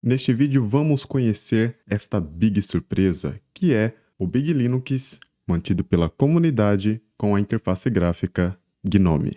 Neste vídeo vamos conhecer esta big surpresa, que é o Big Linux mantido pela comunidade com a interface gráfica GNOME.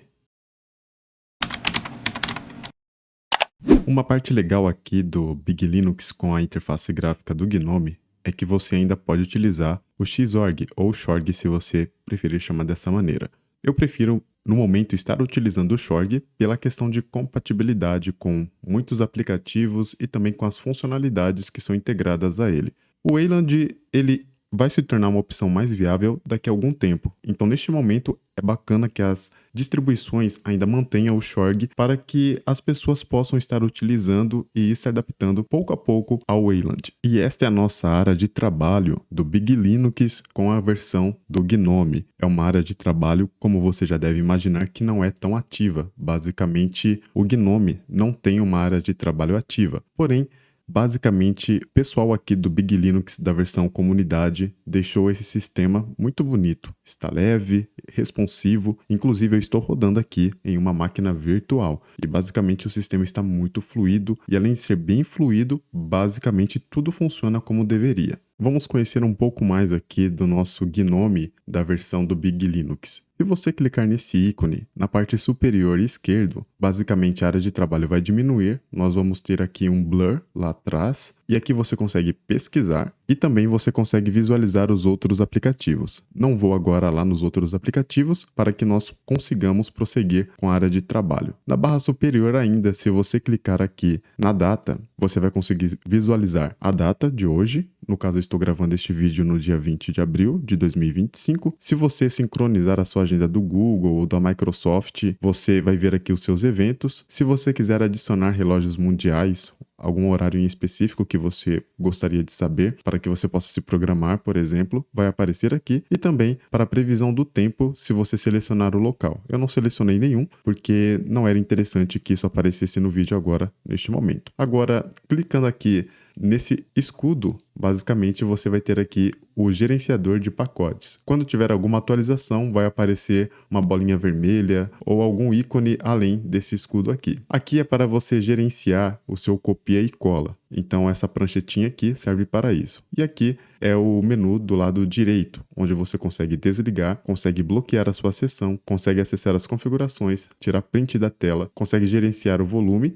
Uma parte legal aqui do Big Linux com a interface gráfica do GNOME é que você ainda pode utilizar o Xorg ou Xorg se você preferir chamar dessa maneira. Eu prefiro, no momento, estar utilizando o Xorg pela questão de compatibilidade com muitos aplicativos e também com as funcionalidades que são integradas a ele. O Wayland, ele vai se tornar uma opção mais viável daqui a algum tempo. Então, neste momento, é bacana que as distribuições ainda mantenham o Xorg para que as pessoas possam estar utilizando e ir se adaptando pouco a pouco ao Wayland. E esta é a nossa área de trabalho do Big Linux com a versão do GNOME. É uma área de trabalho, como você já deve imaginar, que não é tão ativa. Basicamente, o GNOME não tem uma área de trabalho ativa. Porém, basicamente, o pessoal aqui do Big Linux da versão comunidade deixou esse sistema muito bonito. Está leve, responsivo, inclusive eu estou rodando aqui em uma máquina virtual. E basicamente o sistema está muito fluido e além de ser bem fluido, basicamente tudo funciona como deveria. Vamos conhecer um pouco mais aqui do nosso GNOME da versão do Big Linux. Se você clicar nesse ícone, na parte superior esquerda, basicamente a área de trabalho vai diminuir, nós vamos ter aqui um blur lá atrás, e aqui você consegue pesquisar, e também você consegue visualizar os outros aplicativos. Não vou agora lá nos outros aplicativos, para que nós consigamos prosseguir com a área de trabalho. Na barra superior ainda, se você clicar aqui na data, você vai conseguir visualizar a data de hoje. No caso, eu estou gravando este vídeo no dia 20 de abril de 2025. Se você sincronizar a sua agenda do Google ou da Microsoft, você vai ver aqui os seus eventos. Se você quiser adicionar relógios mundiais, algum horário em específico que você gostaria de saber, para que você possa se programar, por exemplo, vai aparecer aqui. E também para a previsão do tempo, se você selecionar o local. Eu não selecionei nenhum, porque não era interessante que isso aparecesse no vídeo agora, neste momento. Agora, clicando aqui nesse escudo, basicamente você vai ter aqui o gerenciador de pacotes. Quando tiver alguma atualização, vai aparecer uma bolinha vermelha ou algum ícone além desse escudo aqui. Aqui é para você gerenciar o seu copia e cola. Então essa pranchetinha aqui serve para isso. E aqui é o menu do lado direito, onde você consegue desligar, consegue bloquear a sua sessão, consegue acessar as configurações, tirar print da tela, consegue gerenciar o volume,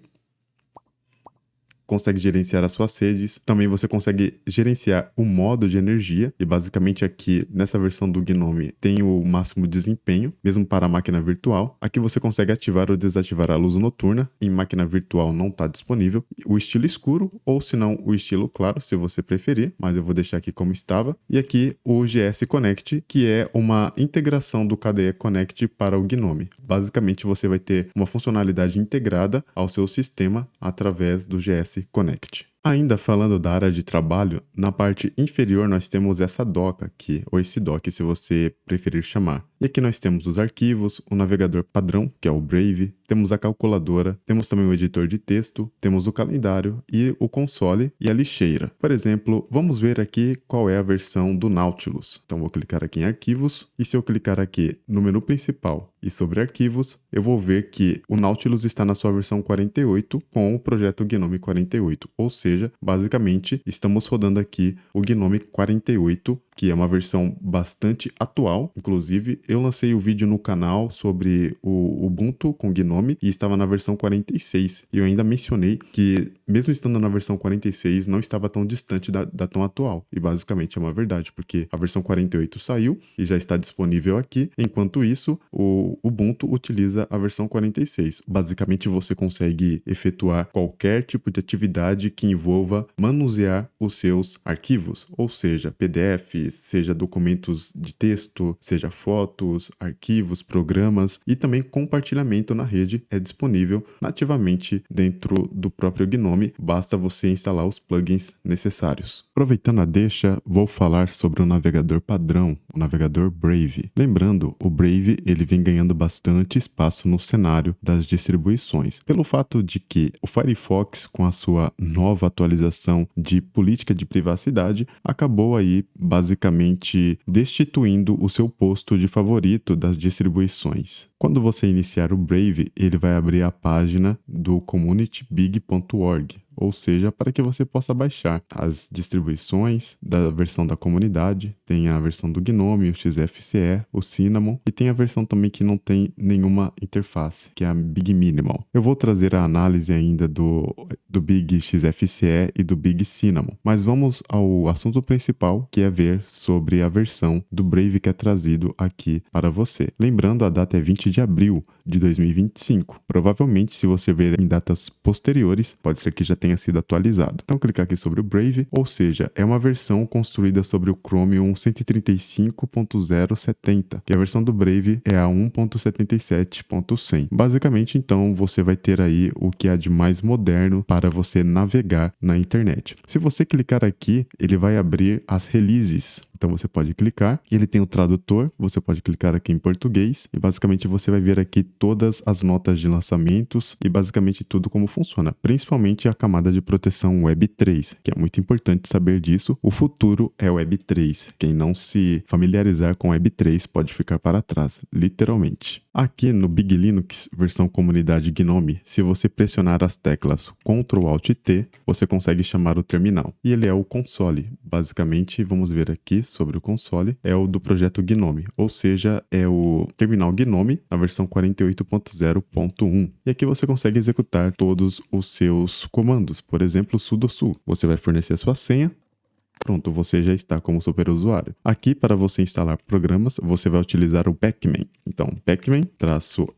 consegue gerenciar as suas redes, também você consegue gerenciar o modo de energia, e basicamente aqui nessa versão do GNOME tem o máximo desempenho, mesmo para a máquina virtual. Aqui você consegue ativar ou desativar a luz noturna, em máquina virtual não está disponível, o estilo escuro, ou se não o estilo claro, se você preferir, mas eu vou deixar aqui como estava, e aqui o GS Connect, que é uma integração do KDE Connect para o GNOME. Basicamente você vai ter uma funcionalidade integrada ao seu sistema através do GS Connect. Ainda falando da área de trabalho, na parte inferior nós temos essa doca aqui, ou esse dock se você preferir chamar. E aqui nós temos os arquivos, o navegador padrão, que é o Brave, temos a calculadora, temos também o editor de texto, temos o calendário e o console e a lixeira. Por exemplo, vamos ver aqui qual é a versão do Nautilus. Então vou clicar aqui em arquivos, e se eu clicar aqui no menu principal e sobre arquivos, eu vou ver que o Nautilus está na sua versão 48 com o projeto GNOME 48, ou seja, basicamente estamos rodando aqui o GNOME 48, que é uma versão bastante atual. Inclusive, eu lancei o vídeo no canal sobre o Ubuntu com GNOME e estava na versão 46. E eu ainda mencionei que, mesmo estando na versão 46, não estava tão distante da tão atual. E basicamente é uma verdade, porque a versão 48 saiu e já está disponível aqui. Enquanto isso, o Ubuntu utiliza a versão 46. Basicamente, você consegue efetuar qualquer tipo de atividade que envolva manusear os seus arquivos, ou seja, PDF, seja documentos de texto, seja fotos, arquivos, programas, e também compartilhamento na rede é disponível nativamente dentro do próprio GNOME, basta você instalar os plugins necessários. Aproveitando a deixa, vou falar sobre o navegador padrão, o navegador Brave. Lembrando, o Brave ele vem ganhando bastante espaço no cenário das distribuições, pelo fato de que o Firefox, com a sua nova atualização de política de privacidade, acabou aí basicamente destituindo o seu posto de favorito das distribuições. Quando você iniciar o Brave, ele vai abrir a página do communitybig.org, ou seja, para que você possa baixar as distribuições da versão da comunidade. Tem a versão do GNOME, o XFCE, o Cinnamon, e tem a versão também que não tem nenhuma interface, que é a Big Minimal. Eu vou trazer a análise ainda do Big XFCE e do Big Cinnamon, mas vamos ao assunto principal, que é ver sobre a versão do Brave que é trazido aqui para você. Lembrando, a data é 20 de abril de 2025. Provavelmente, se você ver em datas posteriores, pode ser que já tenha sido atualizado. Então, clicar aqui sobre o Brave, ou seja, é uma versão construída sobre o Chromium 135.070, e a versão do Brave é a 1.77.100. Basicamente, então, você vai ter aí o que há de mais moderno para você navegar na internet. Se você clicar aqui, ele vai abrir as releases. Então você pode clicar, ele tem o tradutor, você pode clicar aqui em português e basicamente você vai ver aqui todas as notas de lançamentos e basicamente tudo como funciona, principalmente a camada de proteção Web3, que é muito importante saber disso. O futuro é Web3. Quem não se familiarizar com Web3 pode ficar para trás, literalmente. Aqui no Big Linux, versão comunidade GNOME, se você pressionar as teclas Ctrl Alt T, você consegue chamar o terminal. E ele é o console. Basicamente, vamos ver aqui sobre o console, é o do projeto GNOME, ou seja, é o terminal GNOME na versão 48.0.1. E aqui você consegue executar todos os seus comandos, por exemplo, sudo su. Você vai fornecer a sua senha. Pronto, você já está como superusuário. Aqui, para você instalar programas, você vai utilizar o pacman. Então, pacman-syu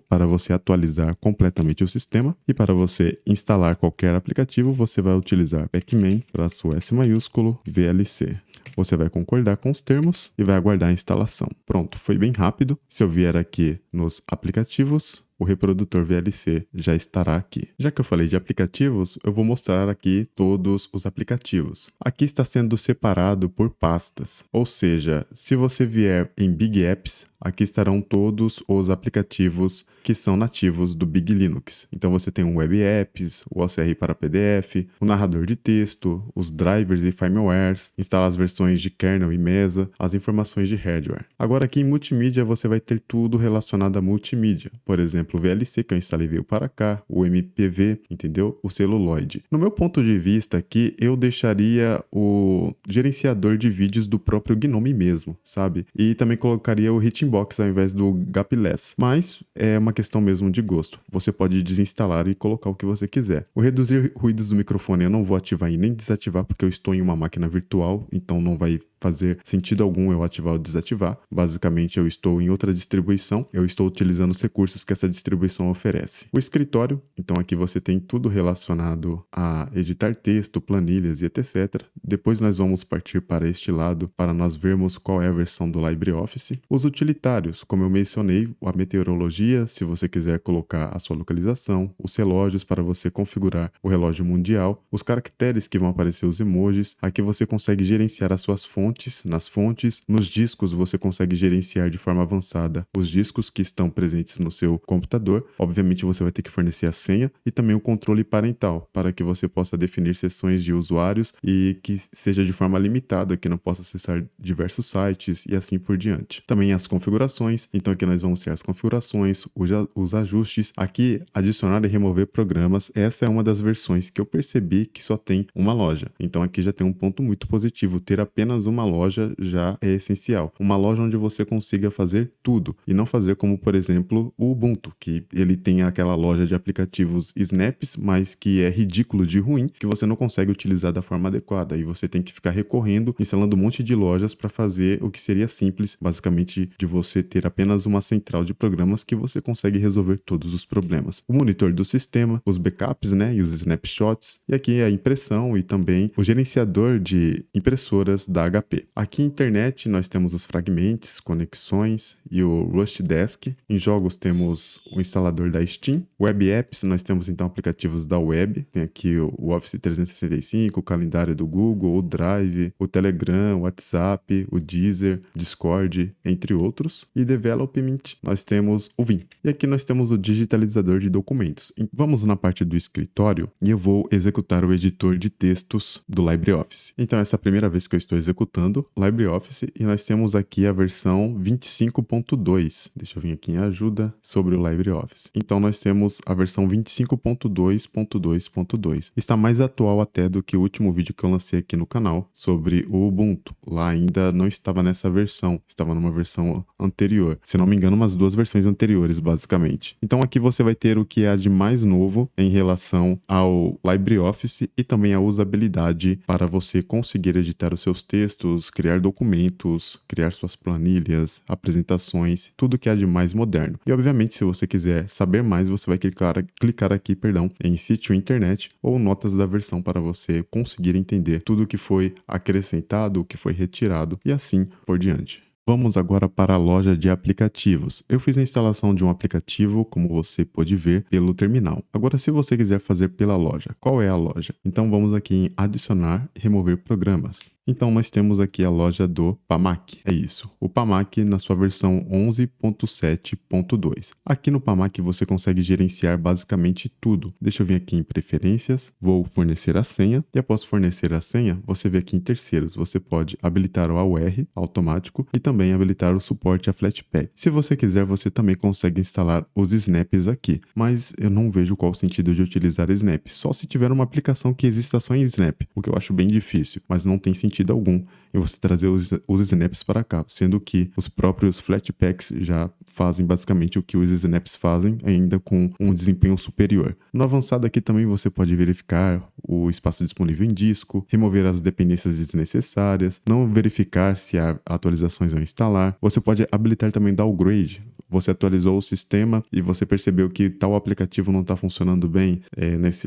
para você atualizar completamente o sistema. E para você instalar qualquer aplicativo, você vai utilizar pacman-s maiúsculo VLC. Você vai concordar com os termos e vai aguardar a instalação. Pronto, foi bem rápido. Se eu vier aqui nos aplicativos, o reprodutor VLC já estará aqui. Já que eu falei de aplicativos, eu vou mostrar aqui todos os aplicativos. Aqui está sendo separado por pastas, ou seja, se você vier em Big Apps, aqui estarão todos os aplicativos que são nativos do Big Linux. Então você tem o Web Apps, o OCR para PDF, o narrador de texto, os drivers e firmwares, instalar as versões de kernel e mesa, as informações de hardware. Agora aqui em multimídia você vai ter tudo relacionado a multimídia. Por exemplo, o VLC que eu instalei veio para cá, o MPV, entendeu? O celuloide. No meu ponto de vista aqui, eu deixaria o gerenciador de vídeos do próprio GNOME mesmo, sabe? E também colocaria o Hitbox ao invés do Gapless. Mas é uma questão mesmo de gosto. Você pode desinstalar e colocar o que você quiser. O reduzir ruídos do microfone eu não vou ativar e nem desativar porque eu estou em uma máquina virtual, então não vai fazer sentido algum eu ativar ou desativar. Basicamente eu estou em outra distribuição, eu estou utilizando os recursos que essa distribuição oferece. O escritório, então aqui você tem tudo relacionado a editar texto, planilhas e etc. Depois nós vamos partir para este lado para nós vermos qual é a versão do LibreOffice. Os utilitários, como eu mencionei, a meteorologia, se você quiser colocar a sua localização, os relógios para você configurar o relógio mundial, os caracteres que vão aparecer os emojis, aqui você consegue gerenciar as suas fontes, nas fontes, nos discos você consegue gerenciar de forma avançada os discos que estão presentes no seu computador. Obviamente você vai ter que fornecer a senha e também o controle parental, para que você possa definir sessões de usuários e que seja de forma limitada, que não possa acessar diversos sites e assim por diante. Também as configurações, então aqui nós vamos ter as configurações, os ajustes, aqui adicionar e remover programas. Essa é uma das versões que eu percebi que só tem uma loja, então aqui já tem um ponto muito positivo, ter apenas uma loja já é essencial. Uma loja onde você consiga fazer tudo e não fazer como, por exemplo, o Ubuntu, que ele tem aquela loja de aplicativos snaps, mas que é ridículo de ruim, que você não consegue utilizar da forma adequada e você tem que ficar recorrendo, instalando um monte de lojas para fazer o que seria simples, basicamente de você ter apenas uma central de programas que você consegue resolver todos os problemas. O monitor do sistema, os backups, né, e os snapshots, e aqui a impressão e também o gerenciador de impressoras da HP. Aqui em internet nós temos os fragmentos, conexões e o Rust Desk. Em jogos temos o instalador da Steam. Web Apps nós temos então aplicativos da web. Tem aqui o Office 365, o calendário do Google, o Drive, o Telegram, o WhatsApp, o Deezer, Discord, entre outros. E Development nós temos o Vim. E aqui nós temos o digitalizador de documentos. Vamos na parte do escritório e eu vou executar o editor de textos do LibreOffice. Então essa é a primeira vez que eu estou executando voltando, LibreOffice, e nós temos aqui a versão 25.2. Deixa eu vir aqui em ajuda sobre o LibreOffice. Então nós temos a versão 25.2.2.2. Está mais atual até do que o último vídeo que eu lancei aqui no canal sobre o Ubuntu. Lá ainda não estava nessa versão, estava numa versão anterior. Se não me engano, umas 2 versões anteriores, basicamente. Então aqui você vai ter o que há de mais novo em relação ao LibreOffice e também a usabilidade para você conseguir editar os seus textos, criar documentos, criar suas planilhas, apresentações, tudo que há de mais moderno. E obviamente, se você quiser saber mais, você vai clicar aqui, em sítio internet ou notas da versão para você conseguir entender tudo o que foi acrescentado, o que foi retirado e assim por diante. Vamos agora para a loja de aplicativos. Eu fiz a instalação de um aplicativo, como você pode ver, pelo terminal. Agora, se você quiser fazer pela loja, qual é a loja? Então vamos aqui em adicionar e remover programas. Então nós temos aqui a loja do Pamac, é isso, o Pamac na sua versão 11.7.2. Aqui no Pamac você consegue gerenciar basicamente tudo. Deixa eu vir aqui em preferências, vou fornecer a senha e após fornecer a senha, você vê aqui em terceiros, você pode habilitar o AUR automático e também habilitar o suporte a Flatpak. Se você quiser, você também consegue instalar os snaps aqui, mas eu não vejo qual o sentido de utilizar snap, só se tiver uma aplicação que exista só em snap, o que eu acho bem difícil, mas não tem sentido algum em você trazer os snaps para cá, sendo que os próprios Flatpaks já fazem basicamente o que os snaps fazem, ainda com um desempenho superior. No avançado aqui também você pode verificar o espaço disponível em disco, remover as dependências desnecessárias, não verificar se há atualizações ao instalar. Você pode habilitar também downgrade. Você atualizou o sistema e você percebeu que tal aplicativo não está funcionando bem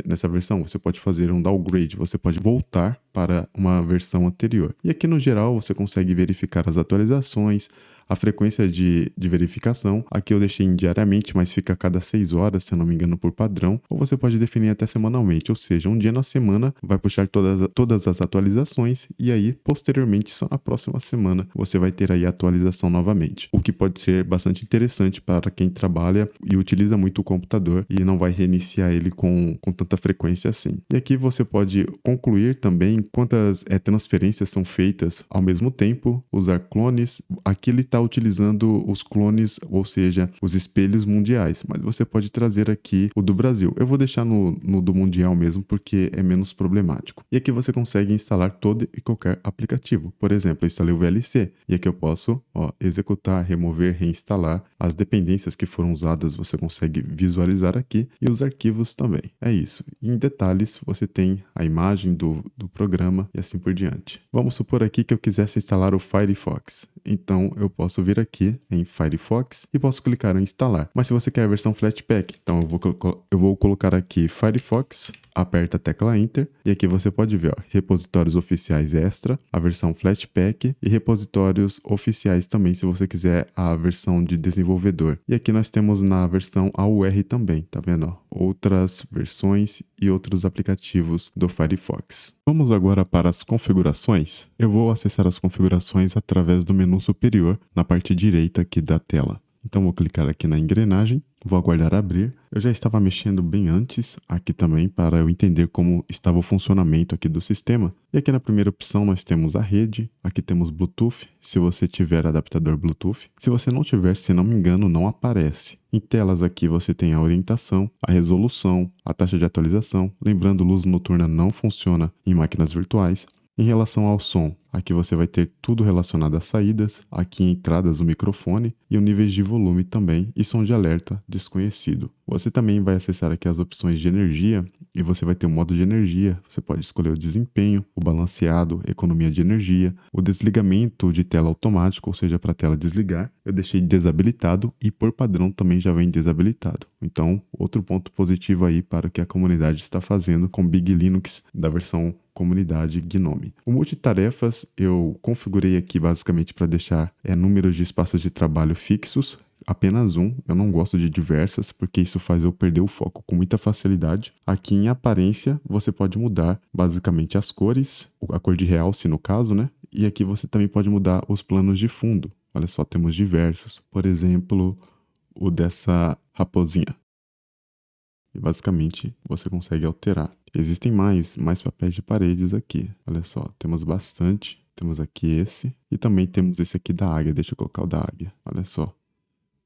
nessa versão, você pode fazer um downgrade, você pode voltar para uma versão anterior. E aqui no geral você consegue verificar as atualizações, a frequência de verificação. Aqui eu deixei em diariamente, mas fica a cada 6 horas, se eu não me engano, por padrão. Ou você pode definir até semanalmente, ou seja, um dia na semana vai puxar todas as atualizações e aí, posteriormente, só na próxima semana, você vai ter aí a atualização novamente. O que pode ser bastante interessante para quem trabalha e utiliza muito o computador e não vai reiniciar ele com tanta frequência assim. E aqui você pode concluir também quantas transferências são feitas ao mesmo tempo, usar clones. Aqui ele está utilizando os clones, ou seja, os espelhos mundiais, mas você pode trazer aqui o do Brasil. Eu vou deixar no do mundial mesmo, porque é menos problemático. E aqui você consegue instalar todo e qualquer aplicativo. Por exemplo, eu instalei o VLC, e aqui eu posso executar, remover, reinstalar. As dependências que foram usadas você consegue visualizar aqui, e os arquivos também. É isso. E em detalhes, você tem a imagem do programa e assim por diante. Vamos supor aqui que eu quisesse instalar o Firefox. Então eu posso vir aqui em Firefox e posso clicar em instalar. Mas se você quer a versão Flatpak, então eu vou colocar aqui Firefox, aperta a tecla Enter e aqui você pode ver repositórios oficiais extra, a versão Flatpak e repositórios oficiais também, se você quiser a versão de desenvolvedor. E aqui nós temos na versão AUR também, tá vendo? Outras versões e outros aplicativos do Firefox. Vamos agora para as configurações. Eu vou acessar as configurações através do menu superior na parte direita aqui da tela. Então vou clicar aqui na engrenagem, vou aguardar abrir. Eu já estava mexendo bem antes aqui também para eu entender como estava o funcionamento aqui do sistema. E aqui na primeira opção nós temos a rede, aqui temos Bluetooth, se você tiver adaptador Bluetooth. Se você não tiver, se não me engano, não aparece. Em telas aqui você tem a orientação, a resolução, a taxa de atualização. Lembrando, luz noturna não funciona em máquinas virtuais. Em relação ao som, aqui você vai ter tudo relacionado às saídas, aqui entradas do microfone e o níveis de volume também e som de alerta desconhecido. Você também vai acessar aqui as opções de energia e você vai ter o modo de energia, você pode escolher o desempenho, o balanceado, economia de energia, o desligamento de tela automático, ou seja, para a tela desligar. Eu deixei desabilitado e por padrão também já vem desabilitado. Então, outro ponto positivo aí para o que a comunidade está fazendo com Big Linux da versão comunidade Gnome. O multitarefas eu configurei aqui basicamente para deixar números de espaços de trabalho fixos, apenas um. Eu não gosto de diversas porque isso faz eu perder o foco com muita facilidade. Aqui em aparência você pode mudar basicamente as cores, a cor de realce no caso, né? E aqui você também pode mudar os planos de fundo. Olha só, temos diversos. Por exemplo, o dessa raposinha. E basicamente você consegue alterar. Existem mais papéis de paredes aqui. Olha só, temos bastante. Temos aqui esse. E também temos esse aqui da águia. Deixa eu colocar o da águia. Olha só.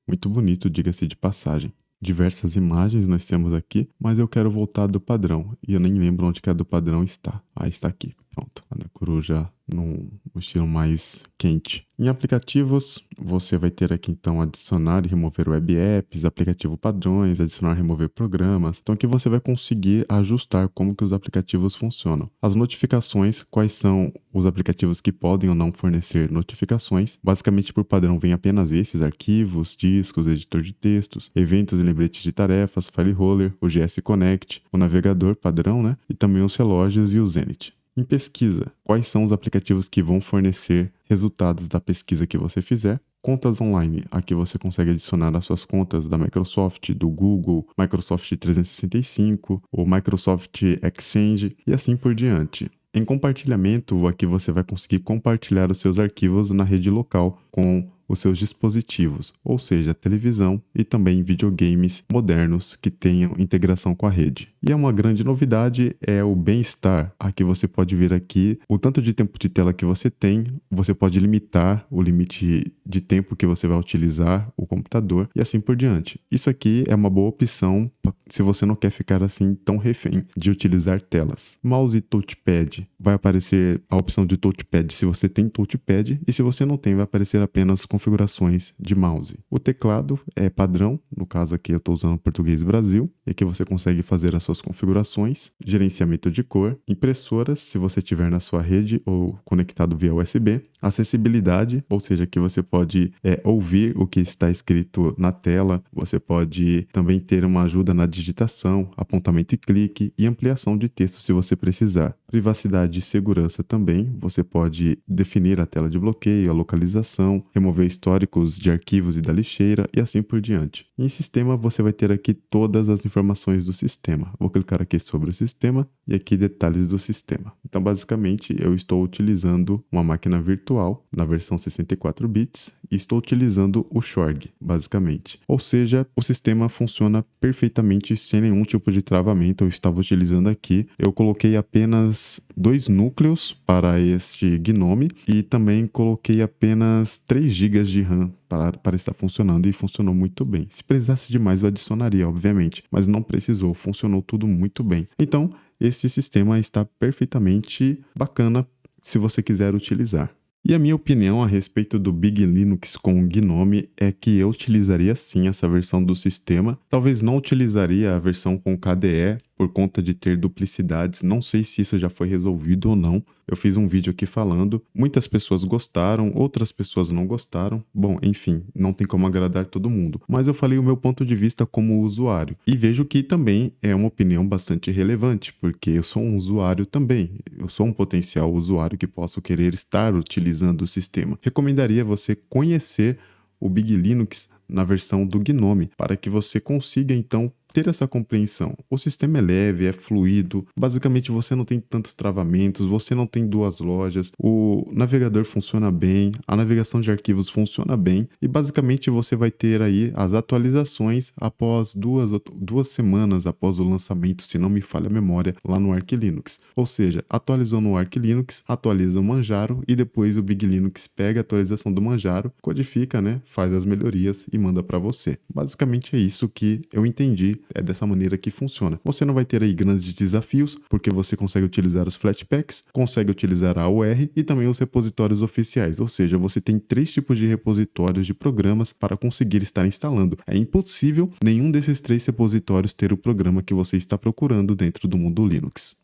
Muito bonito, diga-se de passagem. Diversas imagens nós temos aqui, mas eu quero voltar do padrão. E eu nem lembro onde que a do padrão está. Ah, está aqui. Pronto. A da coruja num estilo mais quente. Em aplicativos, você vai ter aqui então adicionar e remover web apps, aplicativo padrões, adicionar e remover programas. Então aqui você vai conseguir ajustar como que os aplicativos funcionam. As notificações, quais são os aplicativos que podem ou não fornecer notificações. Basicamente por padrão vem apenas esses arquivos, discos, editor de textos, eventos e lembretes de tarefas, file roller, o GS Connect, o navegador padrão, né? E também os relógios e o Zenit. Em pesquisa, quais são os aplicativos que vão fornecer resultados da pesquisa que você fizer? Contas online, aqui você consegue adicionar as suas contas da Microsoft, do Google, Microsoft 365, ou Microsoft Exchange e assim por diante. Em compartilhamento, aqui você vai conseguir compartilhar os seus arquivos na rede local com os seus dispositivos, ou seja, televisão e também videogames modernos que tenham integração com a rede. E uma grande novidade é o bem-estar. Aqui você pode ver aqui o tanto de tempo de tela que você tem, você pode limitar o limite de tempo que você vai utilizar o computador e assim por diante. Isso aqui é uma boa opção se você não quer ficar assim tão refém de utilizar telas. Mouse e touchpad. Vai aparecer a opção de touchpad se você tem touchpad e se você não tem vai aparecer apenas configurações de mouse. O teclado é padrão, no caso aqui eu estou usando português Brasil, e aqui você consegue fazer as suas configurações, gerenciamento de cor, impressoras, se você tiver na sua rede ou conectado via USB, acessibilidade, ou seja, que você pode ouvir o que está escrito na tela, você pode também ter uma ajuda na digitação, apontamento e clique e ampliação de texto se você precisar. Privacidade e segurança também, você pode definir a tela de bloqueio, a localização, remover históricos de arquivos e da lixeira e assim por diante. Em sistema você vai ter aqui todas as informações do sistema. Vou clicar aqui sobre o sistema e aqui detalhes do sistema. Então basicamente eu estou utilizando uma máquina virtual na versão 64 bits e estou utilizando o Xorg, basicamente. Ou seja, o sistema funciona perfeitamente sem nenhum tipo de travamento. Eu estava utilizando aqui, eu coloquei apenas 2 núcleos para este Gnome e também coloquei apenas 3 GB de RAM para estar funcionando e funcionou muito bem. Se precisasse de mais eu adicionaria, obviamente, mas não precisou, funcionou tudo muito bem. Então, esse sistema está perfeitamente bacana se você quiser utilizar. E a minha opinião a respeito do Big Linux com o Gnome é que eu utilizaria sim essa versão do sistema. Talvez não utilizaria a versão com KDE por conta de ter duplicidades. Não sei se isso já foi resolvido ou não. Eu fiz um vídeo aqui falando. Muitas pessoas gostaram, outras pessoas não gostaram. Bom, enfim, não tem como agradar todo mundo. Mas eu falei o meu ponto de vista como usuário. E vejo que também é uma opinião bastante relevante, porque eu sou um usuário também. Eu sou um potencial usuário que posso querer estar utilizando o sistema. Recomendaria você conhecer o Big Linux na versão do Gnome, para que você consiga então ter essa compreensão. O sistema é leve, é fluido, basicamente você não tem tantos travamentos, você não tem duas lojas, o navegador funciona bem, a navegação de arquivos funciona bem e basicamente você vai ter aí as atualizações após duas semanas após o lançamento, se não me falha a memória, lá no Arch Linux. Ou seja, atualizou no Arch Linux, atualiza o Manjaro e depois o Big Linux pega a atualização do Manjaro, codifica, né, faz as melhorias e manda para você. Basicamente é isso que eu entendi. É dessa maneira que funciona. Você não vai ter aí grandes desafios, porque você consegue utilizar os Flatpaks, consegue utilizar a AOR e também os repositórios oficiais, ou seja, você tem 3 tipos de repositórios de programas para conseguir estar instalando. É impossível nenhum desses 3 repositórios ter o programa que você está procurando dentro do mundo Linux.